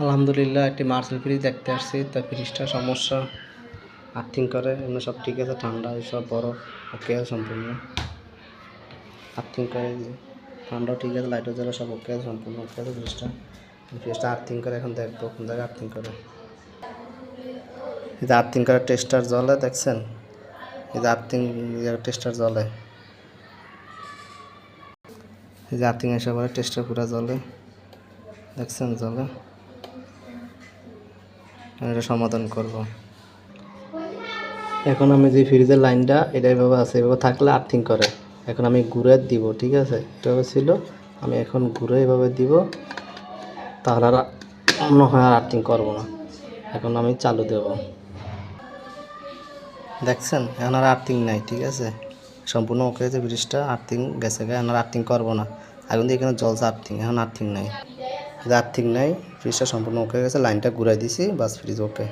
আলহামদুলিল্লাহ একটি Marcel fridge দেখতে আসছি। তা ফ্রিজটা সমস্যা, আর্থিং করে, এমনি সব ঠিক আছে, ঠান্ডা এসব বরফ ওকে আছে সম্পূর্ণ, আর্থিং করে ঠান্ডাও ঠিক আছে, লাইটও জ্বলে, সব ওকে আছে, সম্পূর্ণ ওকে আছে ফ্রিজটা আর্থিং করে। এখন দেখবো কোন জায়গায় আর্থিং করে। এই যে আর্থিং করার টেস্টার জ্বলে, দেখছেন? এই যে আর্থিং টেস্টার জ্বলে, এই যে আর্থিং এসে পরে টেস্টার পুরো জ্বলে, দেখছেন জ্বলে। এটা সমাধান করব। এখন আমি যে ফ্রিজের লাইনটা এটা এভাবে আছে, এভাবে থাকলে আর্থিং করে। এখন আমি ঘুরে দিব, ঠিক আছে? এভাবে ছিল, আমি এখন ঘুরে এভাবে দিব, তাহলে আর মনে হয় আর আর্থিং করবো না। এখন আমি চালু দেব, দেখছেন? এখন আর আর্থিং নাই, ঠিক আছে, সম্পূর্ণ ওকে আছে ফ্রিজটা, আর্থিং গেছে, এখন আর আর্থিং করবো না। এখন দিয়ে এখানে জ্বলছে আর্থিং, এখন আর্থিং নাই, আর্থিং নাই, ফ্রিজটা সম্পূর্ণ ওকে গেছে, লাইনটা ঘুরাই দিছি, বাস ফ্রিজ ওকে।